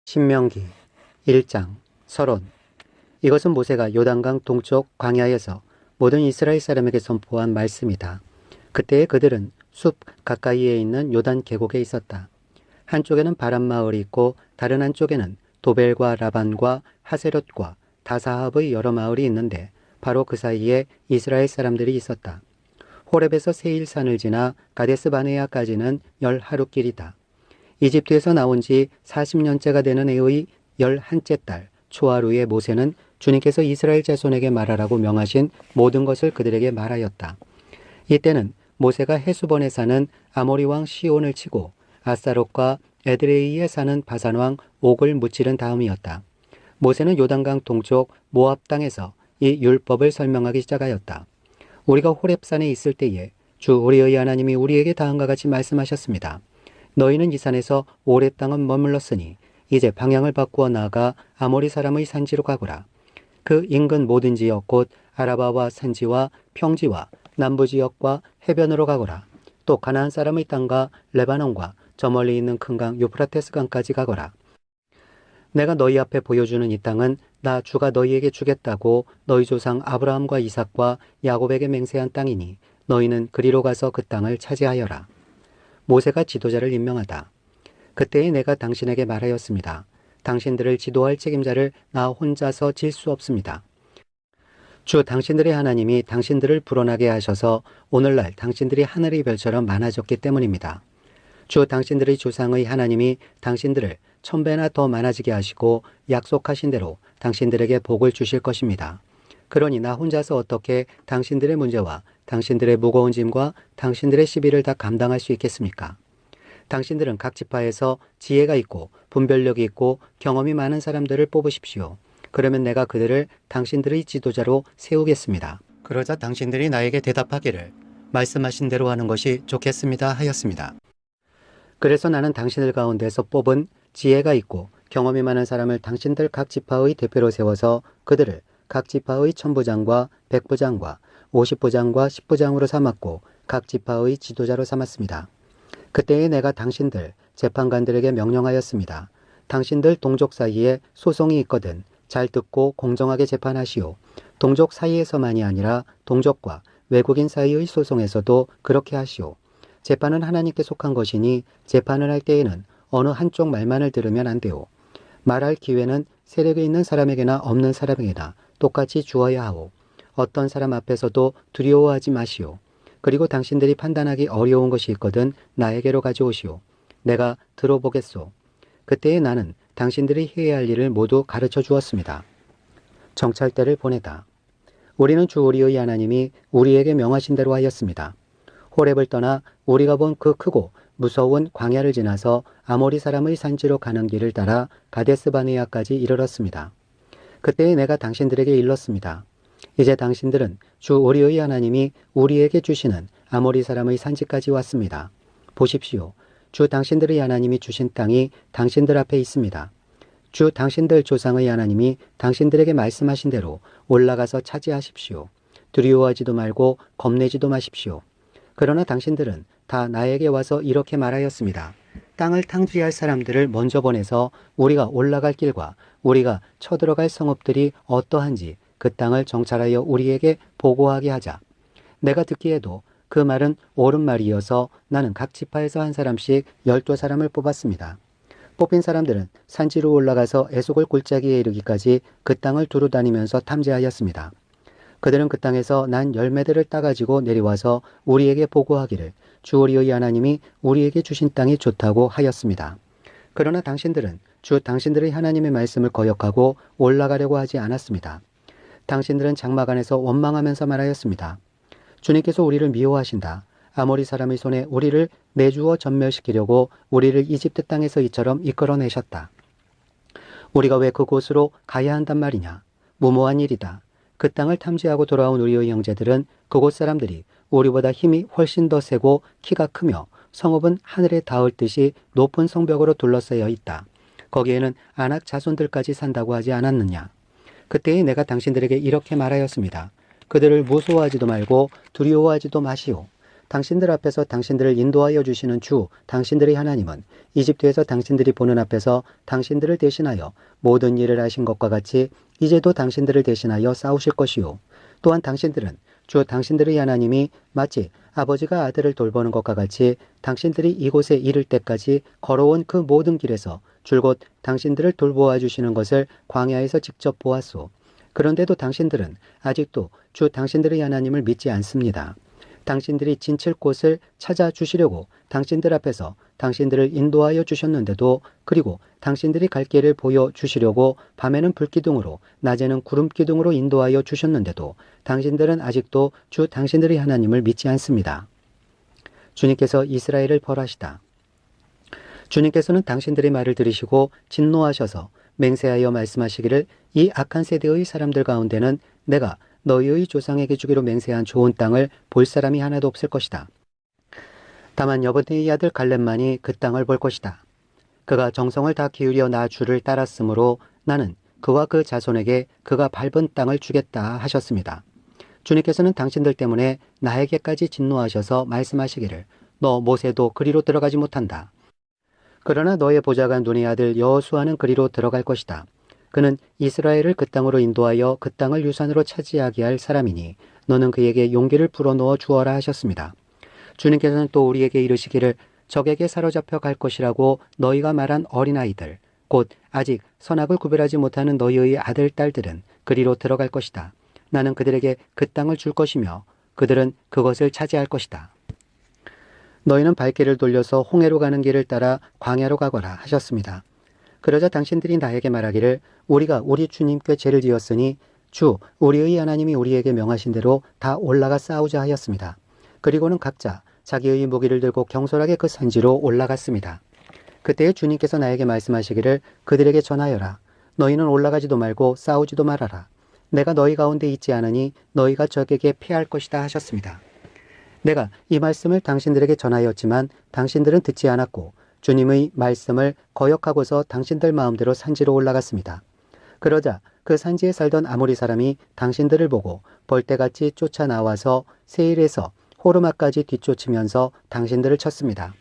신명기 1장 서론. 이것은 모세가 요단강 동쪽 광야에서 모든 이스라엘 사람에게 선포한 말씀이다. 그때에 그들은 숲 가까이에 있는 요단 계곡에 있었다. 한쪽에는 바람 마을이 있고 다른 한쪽에는 도벨과 라반과 하세롯과 다사합의 여러 마을이 있는데 바로 그 사이에 이스라엘 사람들이 있었다. 호렙에서 세일산을 지나 가데스 바네아까지는 10하루길이다. 이집트에서 나온 지 40년째가 되는 해의 11째 달 초하루에 모세는 주님께서 이스라엘 자손에게 말하라고 명하신 모든 것을 그들에게 말하였다. 이때는 모세가 헤수본에 사는 아모리 왕 시온을 치고 아스타롯과 에드레이에 사는 바산 왕 옥을 무찌른 다음이었다. 모세는 요단강 동쪽 모압 땅에서 이 율법을 설명하기 시작하였다. 우리가 호렙산에 있을 때에 주 우리의 하나님이 우리에게 다음과 같이 말씀하셨습니다. 너희는 이 산에서 오래 땅은 머물렀으니 이제 방향을 바꾸어 나아가 아모리 사람의 산지로 가거라. 그 인근 모든 지역 곧 아라바와 산지와 평지와 남부 지역과 해변으로 가거라. 또 가나안 사람의 땅과 레바논과 저 멀리 있는 큰 강 유프라테스 강까지 가거라. 내가 너희 앞에 보여주는 이 땅은 나 주가 너희에게 주겠다고 너희 조상 아브라함과 이삭과 야곱에게 맹세한 땅이니 너희는 그리로 가서 그 땅을 차지하여라. 모세가 지도자를 임명하다. 그때에 내가 당신에게 말하였습니다. 당신들을 지도할 책임자를 나 혼자서 질 수 없습니다. 주 당신들의 하나님이 당신들을 불어나게 하셔서 오늘날 당신들이 하늘의 별처럼 많아졌기 때문입니다. 주 당신들의 조상의 하나님이 당신들을 1000배나 더 많아지게 하시고 약속하신 대로 당신들에게 복을 주실 것입니다. 그러니 나 혼자서 어떻게 당신들의 문제와 당신들의 무거운 짐과 당신들의 시비를 다 감당할 수 있겠습니까? 당신들은 각 지파에서 지혜가 있고 분별력이 있고 경험이 많은 사람들을 뽑으십시오. 그러면 내가 그들을 당신들의 지도자로 세우겠습니다. 그러자 당신들이 나에게 대답하기를 말씀하신 대로 하는 것이 좋겠습니다 하였습니다. 그래서 나는 당신들 가운데서 뽑은 지혜가 있고 경험이 많은 사람을 당신들 각 지파의 대표로 세워서 그들을 각 지파의 천부장과 백부장과 50부장과 10부장으로 삼았고 각 지파의 지도자로 삼았습니다. 그때에 내가 당신들 재판관들에게 명령하였습니다. 당신들 동족 사이에 소송이 있거든 잘 듣고 공정하게 재판하시오. 동족 사이에서만이 아니라 동족과 외국인 사이의 소송에서도 그렇게 하시오. 재판은 하나님께 속한 것이니 재판을 할 때에는 어느 한쪽 말만을 들으면 안 되오. 말할 기회는 세력이 있는 사람에게나 없는 사람에게나 똑같이 주어야 하오. 어떤 사람 앞에서도 두려워하지 마시오. 그리고 당신들이 판단하기 어려운 것이 있거든 나에게로 가져오시오. 내가 들어보겠소. 그때에 나는 당신들이 해야 할 일을 모두 가르쳐 주었습니다. 정찰대를 보내다. 우리는 주 우리의 하나님이 우리에게 명하신 대로 하였습니다. 호렙을 떠나 우리가 본 그 크고 무서운 광야를 지나서 아모리 사람의 산지로 가는 길을 따라 가데스 바네아까지 이르렀습니다. 그때에 내가 당신들에게 일렀습니다. 이제 당신들은 주 우리의 하나님이 우리에게 주시는 아모리 사람의 산지까지 왔습니다. 보십시오. 주 당신들의 하나님이 주신 땅이 당신들 앞에 있습니다. 주 당신들 조상의 하나님이 당신들에게 말씀하신 대로 올라가서 차지하십시오. 두려워하지도 말고 겁내지도 마십시오. 그러나 당신들은 다 나에게 와서 이렇게 말하였습니다. 땅을 탕지할 사람들을 먼저 보내서 우리가 올라갈 길과 우리가 쳐들어갈 성읍들이 어떠한지 그 땅을 정찰하여 우리에게 보고하게 하자. 내가 듣기에도 그 말은 옳은 말이어서 나는 각 지파에서 한 사람씩 12사람을 뽑았습니다. 뽑힌 사람들은 산지로 올라가서 에속을 골짜기에 이르기까지 그 땅을 두루 다니면서 탐지하였습니다. 그들은 그 땅에서 난 열매들을 따가지고 내려와서 우리에게 보고하기를 주 우리의 하나님이 우리에게 주신 땅이 좋다고 하였습니다. 그러나 당신들은 주 당신들의 하나님의 말씀을 거역하고 올라가려고 하지 않았습니다. 당신들은 장막 안에서 원망하면서 말하였습니다. 주님께서 우리를 미워하신다. 아모리 사람의 손에 우리를 내주어 전멸시키려고 우리를 이집트 땅에서 이처럼 이끌어내셨다. 우리가 왜 그곳으로 가야 한단 말이냐. 무모한 일이다. 그 땅을 탐지하고 돌아온 우리의 형제들은 그곳 사람들이 우리보다 힘이 훨씬 더 세고 키가 크며 성읍은 하늘에 닿을 듯이 높은 성벽으로 둘러싸여 있다. 거기에는 아낙 자손들까지 산다고 하지 않았느냐. 그때에 내가 당신들에게 이렇게 말하였습니다. 그들을 무서워하지도 말고 두려워하지도 마시오. 당신들 앞에서 당신들을 인도하여 주시는 주 당신들의 하나님은 이집트에서 당신들이 보는 앞에서 당신들을 대신하여 모든 일을 하신 것과 같이 이제도 당신들을 대신하여 싸우실 것이요. 또한 당신들은 주 당신들의 하나님이 마치 아버지가 아들을 돌보는 것과 같이 당신들이 이곳에 이를 때까지 걸어온 그 모든 길에서 줄곧 당신들을 돌보아 주시는 것을 광야에서 직접 보았소. 그런데도 당신들은 아직도 주 당신들의 하나님을 믿지 않습니다. 당신들이 진칠 곳을 찾아주시려고 당신들 앞에서 당신들을 인도하여 주셨는데도, 그리고 당신들이 갈 길을 보여주시려고 밤에는 불기둥으로 낮에는 구름기둥으로 인도하여 주셨는데도 당신들은 아직도 주 당신들의 하나님을 믿지 않습니다. 주님께서 이스라엘을 벌하시다. 주님께서는 당신들의 말을 들으시고 진노하셔서 맹세하여 말씀하시기를 이 악한 세대의 사람들 가운데는 내가 너희의 조상에게 주기로 맹세한 좋은 땅을 볼 사람이 하나도 없을 것이다. 다만 여분의 아들 갈렙만이 그 땅을 볼 것이다. 그가 정성을 다 기울여 나 주를 따랐으므로 나는 그와 그 자손에게 그가 밟은 땅을 주겠다 하셨습니다. 주님께서는 당신들 때문에 나에게까지 진노하셔서 말씀하시기를 너 모세도 그리로 들어가지 못한다. 그러나 너의 보좌가 눈의 아들 여호수아는 그리로 들어갈 것이다. 그는 이스라엘을 그 땅으로 인도하여 그 땅을 유산으로 차지하게 할 사람이니 너는 그에게 용기를 불어넣어 주어라 하셨습니다. 주님께서는 또 우리에게 이르시기를 적에게 사로잡혀 갈 것이라고 너희가 말한 어린아이들 곧 아직 선악을 구별하지 못하는 너희의 아들 딸들은 그리로 들어갈 것이다. 나는 그들에게 그 땅을 줄 것이며 그들은 그것을 차지할 것이다. 너희는 발길을 돌려서 홍해로 가는 길을 따라 광야로 가거라 하셨습니다. 그러자 당신들이 나에게 말하기를 우리가 우리 주님께 죄를 지었으니 주 우리의 하나님이 우리에게 명하신 대로 다 올라가 싸우자 하였습니다. 그리고는 각자 자기의 무기를 들고 경솔하게 그 산지로 올라갔습니다. 그때 주님께서 나에게 말씀하시기를 그들에게 전하여라. 너희는 올라가지도 말고 싸우지도 말아라. 내가 너희 가운데 있지 않으니 너희가 적에게 패할 것이다 하셨습니다. 내가 이 말씀을 당신들에게 전하였지만 당신들은 듣지 않았고 주님의 말씀을 거역하고서 당신들 마음대로 산지로 올라갔습니다. 그러자 그 산지에 살던 아모리 사람이 당신들을 보고 벌떼같이 쫓아나와서 세일에서 호르마까지 뒤쫓으면서 당신들을 쳤습니다.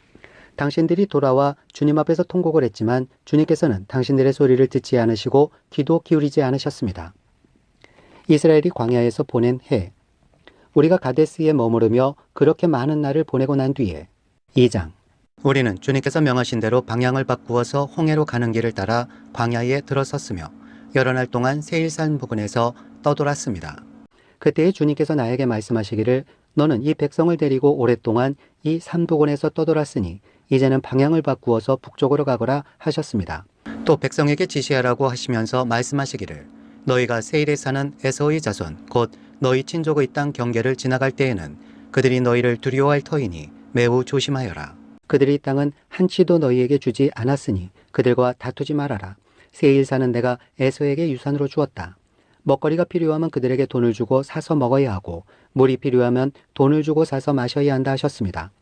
당신들이 돌아와 주님 앞에서 통곡을 했지만 주님께서는 당신들의 소리를 듣지 않으시고 귀도 기울이지 않으셨습니다. 이스라엘이 광야에서 보낸 해. 우리가 가데스에 머무르며 그렇게 많은 날을 보내고 난 뒤에 2장. 우리는 주님께서 명하신 대로 방향을 바꾸어서 홍해로 가는 길을 따라 광야에 들어섰으며 여러 날 동안 세일산 부근에서 떠돌았습니다. 그때 주님께서 나에게 말씀하시기를 너는 이 백성을 데리고 오랫동안 이 산부근에서 떠돌았으니 이제는 방향을 바꾸어서 북쪽으로 가거라 하셨습니다. 또 백성에게 지시하라고 하시면서 말씀하시기를 너희가 세일에 사는 에서의 자손 곧 너희 친족의 땅 경계를 지나갈 때에는 그들이 너희를 두려워할 터이니 매우 조심하여라. 그들이 땅은 한치도 너희에게 주지 않았으니 그들과 다투지 말아라. 세일 사는 내가 에서에게 유산으로 주었다. 먹거리가 필요하면 그들에게 돈을 주고 사서 먹어야 하고 물이 필요하면 돈을 주고 사서 마셔야 한다 하셨습니다.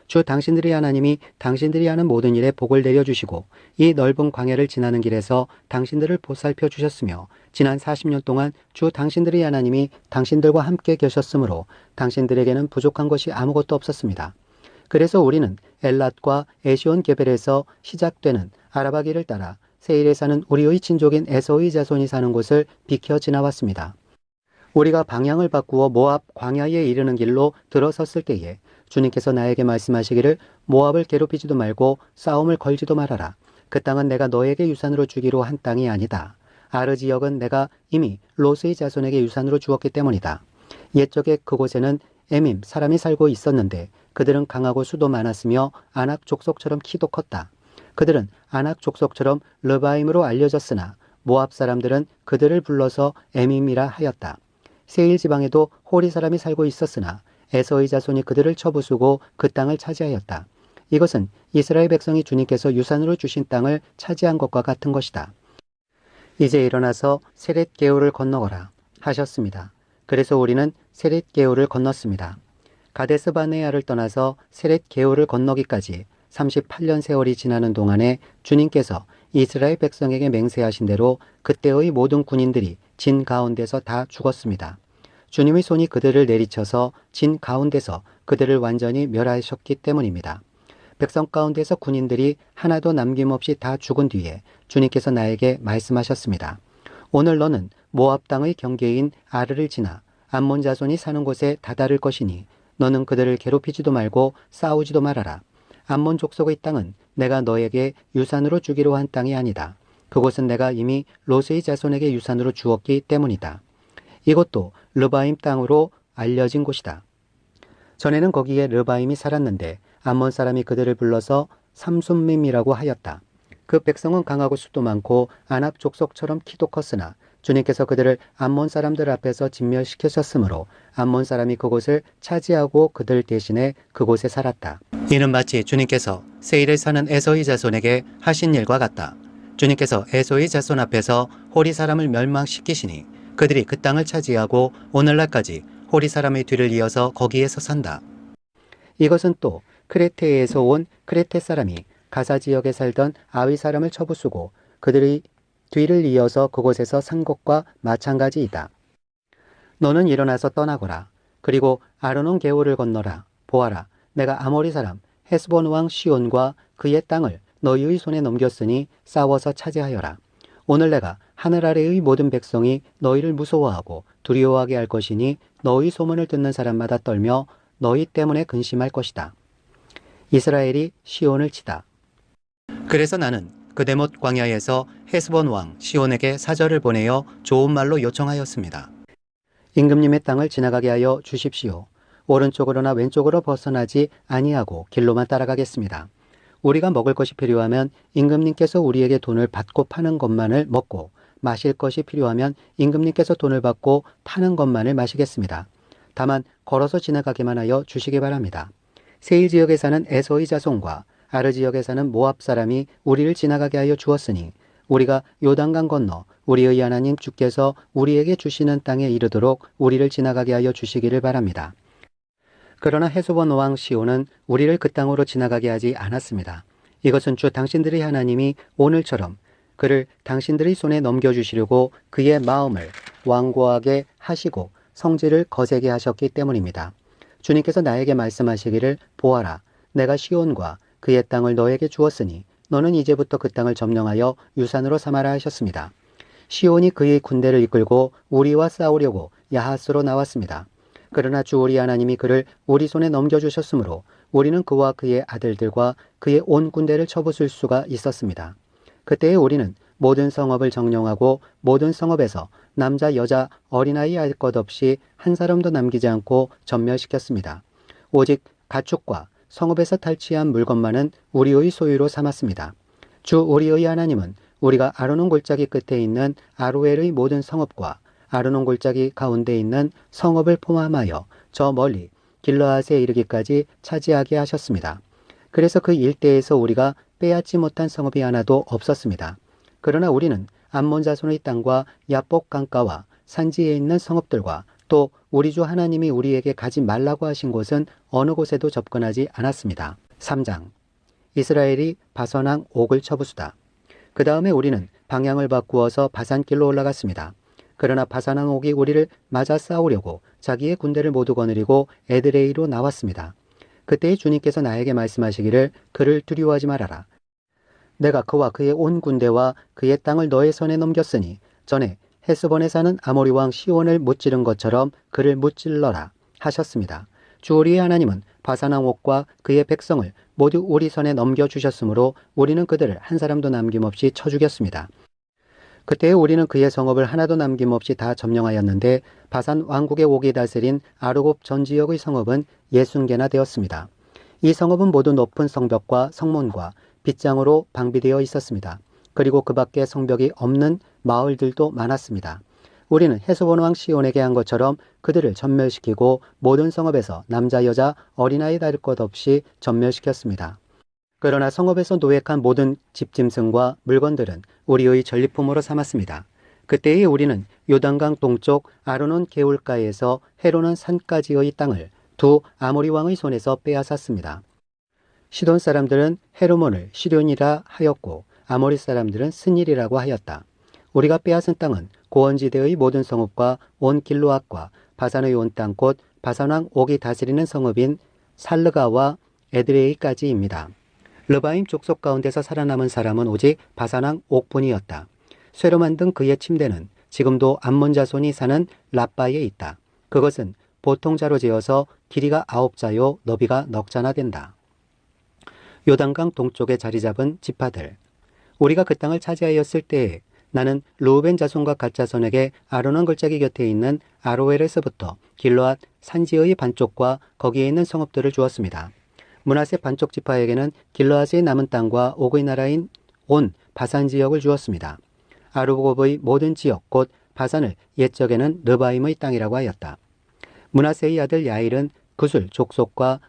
주 당신들의 하나님이 당신들이 하는 모든 일에 복을 내려주시고 이 넓은 광야를 지나는 길에서 당신들을 보살펴 주셨으며 지난 40년 동안 주 당신들의 하나님이 당신들과 함께 계셨으므로 당신들에게는 부족한 것이 아무것도 없었습니다. 그래서 우리는 엘랏과 에시온 게벨에서 시작되는 아라바 길을 따라 세일에 사는 우리의 친족인 에서의 자손이 사는 곳을 비켜 지나왔습니다. 우리가 방향을 바꾸어 모압 광야에 이르는 길로 들어섰을 때에 주님께서 나에게 말씀하시기를 모압을 괴롭히지도 말고 싸움을 걸지도 말아라. 그 땅은 내가 너에게 유산으로 주기로 한 땅이 아니다. 아르 지역은 내가 이미 롯의 자손에게 유산으로 주었기 때문이다. 옛적에 그곳에는 에밈 사람이 살고 있었는데 그들은 강하고 수도 많았으며 아낙 족속처럼 키도 컸다. 그들은 아낙 족속처럼 르바임으로 알려졌으나 모압 사람들은 그들을 불러서 에밈이라 하였다. 세일 지방에도 호리 사람이 살고 있었으나 에서의 자손이 그들을 쳐부수고 그 땅을 차지하였다. 이것은 이스라엘 백성이 주님께서 유산으로 주신 땅을 차지한 것과 같은 것이다. 이제 일어나서 세렛 게울을 건너거라 하셨습니다. 그래서 우리는 세렛 게울을 건넜습니다. 가데스 바네아를 떠나서 세렛 게울을 건너기까지 38년 세월이 지나는 동안에 주님께서 이스라엘 백성에게 맹세하신 대로 그때의 모든 군인들이 진 가운데서 다 죽었습니다. 주님의 손이 그들을 내리쳐서 진 가운데서 그들을 완전히 멸하셨기 때문입니다. 백성 가운데서 군인들이 하나도 남김없이 다 죽은 뒤에 주님께서 나에게 말씀하셨습니다. 오늘 너는 모압 땅의 경계인 아르를 지나 암몬 자손이 사는 곳에 다다를 것이니 너는 그들을 괴롭히지도 말고 싸우지도 말아라. 암몬 족속의 땅은 내가 너에게 유산으로 주기로 한 땅이 아니다. 그곳은 내가 이미 롯의 자손에게 유산으로 주었기 때문이다. 이것도 르바임 땅으로 알려진 곳이다. 전에는 거기에 르바임이 살았는데 암몬 사람이 그들을 불러서 삼순밈이라고 하였다. 그 백성은 강하고 숫도 많고 아납 족속처럼 키도 컸으나 주님께서 그들을 암몬 사람들 앞에서 진멸시키셨으므로 암몬 사람이 그곳을 차지하고 그들 대신에 그곳에 살았다. 이는 마치 주님께서 세일에 사는 에서의 자손에게 하신 일과 같다. 주님께서 에서의 자손 앞에서 호리 사람을 멸망시키시니 그들이 그 땅을 차지하고 오늘날까지 호리 사람의 뒤를 이어서 거기에서 산다. 이것은 또 크레테에서 온 크레테 사람이 가사 지역에 살던 아위 사람을 쳐부수고 그들의 뒤를 이어서 그곳에서 산 것과 마찬가지이다. 너는 일어나서 떠나거라. 그리고 아르논 계오를 건너라. 보아라. 내가 아모리 사람 헤스본 왕 시온과 그의 땅을 너희의 손에 넘겼으니 싸워서 차지하여라. 오늘 내가 하늘 아래의 모든 백성이 너희를 무서워하고 두려워하게 할 것이니 너희 소문을 듣는 사람마다 떨며 너희 때문에 근심할 것이다. 이스라엘이 시온을 치다. 그래서 나는 그데못 광야에서 헤스본 왕 시온에게 사절을 보내어 좋은 말로 요청하였습니다. 임금님의 땅을 지나가게 하여 주십시오. 오른쪽으로나 왼쪽으로 벗어나지 아니하고 길로만 따라가겠습니다. 우리가 먹을 것이 필요하면 임금님께서 우리에게 돈을 받고 파는 것만을 먹고 마실 것이 필요하면 임금님께서 돈을 받고 파는 것만을 마시겠습니다. 다만 걸어서 지나가기만 하여 주시기 바랍니다. 세일 지역에 사는 에서의 자손과 아르 지역에 사는 모압 사람이 우리를 지나가게 하여 주었으니 우리가 요단강 건너 우리의 하나님 주께서 우리에게 주시는 땅에 이르도록 우리를 지나가게 하여 주시기를 바랍니다. 그러나 헤스본 왕 시온은 우리를 그 땅으로 지나가게 하지 않았습니다. 이것은 주 당신들의 하나님이 오늘처럼 그를 당신들의 손에 넘겨주시려고 그의 마음을 완고하게 하시고 성질을 거세게 하셨기 때문입니다. 주님께서 나에게 말씀하시기를 보아라. 내가 시온과 그의 땅을 너에게 주었으니 너는 이제부터 그 땅을 점령하여 유산으로 삼아라 하셨습니다. 시온이 그의 군대를 이끌고 우리와 싸우려고 야하스로 나왔습니다. 그러나 주 우리 하나님이 그를 우리 손에 넘겨주셨으므로 우리는 그와 그의 아들들과 그의 온 군대를 쳐부술 수가 있었습니다. 그때에 우리는 모든 성읍을 정령하고 모든 성읍에서 남자 여자 어린아이 알 것 없이 한 사람도 남기지 않고 전멸시켰습니다. 오직 가축과 성읍에서 탈취한 물건만은 우리의 소유로 삼았습니다. 주 우리의 하나님은 우리가 아르논 골짜기 끝에 있는 아로엘의 모든 성읍과 아르논 골짜기 가운데 있는 성읍을 포함하여 저 멀리 길르앗에 이르기까지 차지하게 하셨습니다. 그래서 그 일대에서 우리가 빼앗지 못한 성읍이 하나도 없었습니다. 그러나 우리는 암몬 자손의 땅과 야복 강가와 산지에 있는 성읍들과 또 우리 주 하나님이 우리에게 가지 말라고 하신 곳은 어느 곳에도 접근하지 않았습니다. 3장. 이스라엘이 바선왕 옥을 쳐부수다. 그 다음에 우리는 방향을 바꾸어서 바산길로 올라갔습니다. 그러나 바산왕 옥이 우리를 맞아 싸우려고 자기의 군대를 모두 거느리고 에드레이로 나왔습니다. 그때 주님께서 나에게 말씀하시기를 그를 두려워하지 말아라. 내가 그와 그의 온 군대와 그의 땅을 너의 손에 넘겼으니 전에 헤스본에 사는 아모리 왕 시온을 무찌른 것처럼 그를 무찔러라 하셨습니다. 주 우리의 하나님은 바산왕 옥과 그의 백성을 모두 우리 손에 넘겨주셨으므로 우리는 그들을 한 사람도 남김없이 쳐 죽였습니다. 그때 우리는 그의 성읍을 하나도 남김없이 다 점령하였는데 바산 왕국의 옥이 다스린 아르곱 전 지역의 성읍은 60개나 되었습니다. 이 성읍은 모두 높은 성벽과 성문과 빗장으로 방비되어 있었습니다. 그리고 그 밖에 성벽이 없는 마을들도 많았습니다. 우리는 헤스본 왕 시온에게 한 것처럼 그들을 전멸시키고 모든 성읍에서 남자 여자 어린아이 다를 것 없이 전멸시켰습니다. 그러나 성읍에서 노획한 모든 집짐승과 물건들은 우리의 전리품으로 삼았습니다. 그때에 우리는 요단강 동쪽 아르논 개울가에서 헤로는 산까지의 땅을 두 아모리 왕의 손에서 빼앗았습니다. 시돈 사람들은 헤르몬을 시련이라 하였고 아모리 사람들은 스닐이라고 하였다. 우리가 빼앗은 땅은 고원지대의 모든 성읍과 온 길르앗과 바산의 온 땅 곧 바산왕 옥이 다스리는 성읍인 살르가와 에드레이까지입니다. 르바임 족속 가운데서 살아남은 사람은 오직 바산왕 옥분이었다. 쇠로 만든 그의 침대는 지금도 암몬 자손이 사는 라빠에 있다. 그것은 보통 자로 지어서 길이가 9자요 너비가 넉 자나 된다. 요단강 동쪽에 자리 잡은 지파들. 우리가 그 땅을 차지하였을 때에 나는 르우벤 자손과 갓 자손에게 아르논 골짜기 곁에 있는 아로엘에서부터 길르앗 산지의 반쪽과 거기에 있는 성읍들을 주었습니다. 므낫세 반쪽 지파에게는 길르앗의 남은 땅과 옥의 나라인 온 바산 지역을 주었습니다. 아르곱의 모든 지역 곧 바산을 옛적에는 르바임의 땅이라고 하였다. 므낫세의 아들 야일은 구술 족속과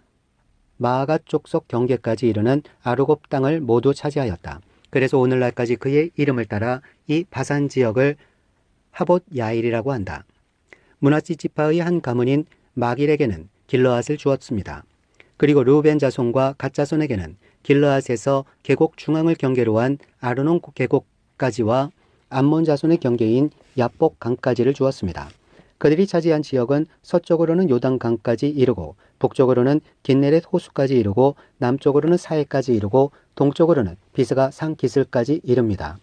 마아갓 족속 경계까지 이르는 아르곱 땅을 모두 차지하였다. 그래서 오늘날까지 그의 이름을 따라 이 바산 지역을 하봇 야일이라고 한다. 므낫세 지파의 한 가문인 마길에게는 길르앗을 주었습니다. 그리고 르우벤 자손과 갓 자손에게는 길르앗에서 계곡 중앙을 경계로 한 아르논 계곡까지와 암몬 자손의 경계인 야복 강까지를 주었습니다. 그들이 차지한 지역은 서쪽으로는 요단 강까지 이르고 북쪽으로는 긴네렛 호수까지 이르고 남쪽으로는 사해까지 이르고 동쪽으로는 비스가 산 기슬까지 이릅니다.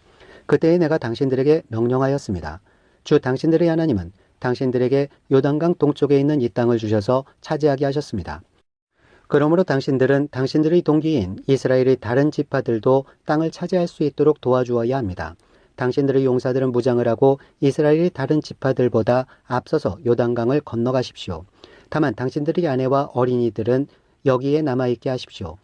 그때에 내가 당신들에게 명령하였습니다. 주 당신들의 하나님은 당신들에게 요단강 동쪽에 있는 이 땅을 주셔서 차지하게 하셨습니다. 그러므로 당신들은 당신들의 동기인 이스라엘의 다른 지파들도 땅을 차지할 수 있도록 도와주어야 합니다. 당신들의 용사들은 무장을 하고 이스라엘의 다른 지파들보다 앞서서 요단강을 건너가십시오. 다만 당신들의 아내와 어린이들은 여기에 남아있게 하십시오.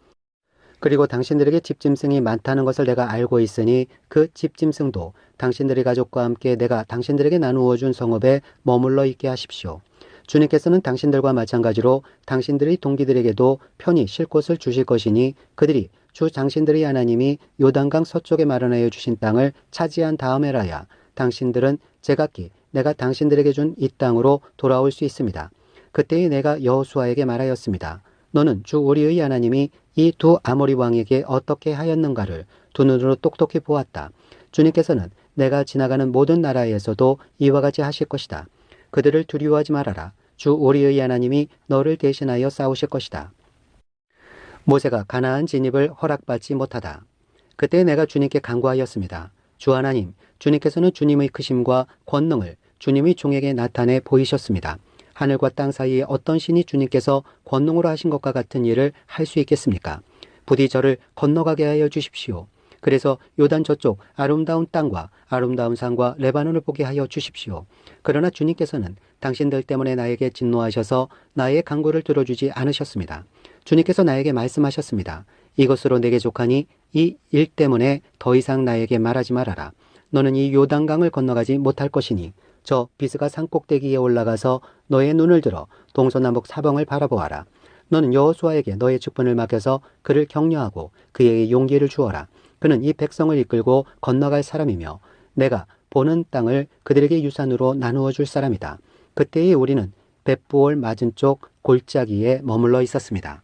그리고 당신들에게 집짐승이 많다는 것을 내가 알고 있으니 그 집짐승도 당신들의 가족과 함께 내가 당신들에게 나누어 준 성읍에 머물러 있게 하십시오. 주님께서는 당신들과 마찬가지로 당신들의 동기들에게도 편히 쉴 곳을 주실 것이니 그들이 주 당신들의 하나님이 요단강 서쪽에 마련하여 주신 땅을 차지한 다음에라야 당신들은 제각기 내가 당신들에게 준 이 땅으로 돌아올 수 있습니다. 그때에 내가 여호수아에게 말하였습니다. 너는 주 우리의 하나님이 이 두 아모리 왕에게 어떻게 하였는가를 두 눈으로 똑똑히 보았다. 주님께서는 내가 지나가는 모든 나라에서도 이와 같이 하실 것이다. 그들을 두려워하지 말아라. 주 우리의 하나님이 너를 대신하여 싸우실 것이다. 모세가 가나안 진입을 허락받지 못하다. 그때 내가 주님께 간구하였습니다. 주 하나님, 주님께서는 주님의 크심과 권능을 주님의 종에게 나타내 보이셨습니다. 하늘과 땅 사이에 어떤 신이 주님께서 권능으로 하신 것과 같은 일을 할 수 있겠습니까? 부디 저를 건너가게 하여 주십시오. 그래서 요단 저쪽 아름다운 땅과 아름다운 산과 레바논을 보게 하여 주십시오. 그러나 주님께서는 당신들 때문에 나에게 진노하셔서 나의 간구를 들어주지 않으셨습니다. 주님께서 나에게 말씀하셨습니다. 이것으로 내게 족하니 이 일 때문에 더 이상 나에게 말하지 말아라. 너는 이 요단강을 건너가지 못할 것이니 저 비스가 산 꼭대기에 올라가서 너의 눈을 들어 동서남북 사방을 바라보아라. 너는 여호수아에게 너의 직분을 맡겨서 그를 격려하고 그에게 용기를 주어라. 그는 이 백성을 이끌고 건너갈 사람이며 내가 보는 땅을 그들에게 유산으로 나누어 줄 사람이다. 그때에 우리는 벳부올 맞은쪽 골짜기에 머물러 있었습니다.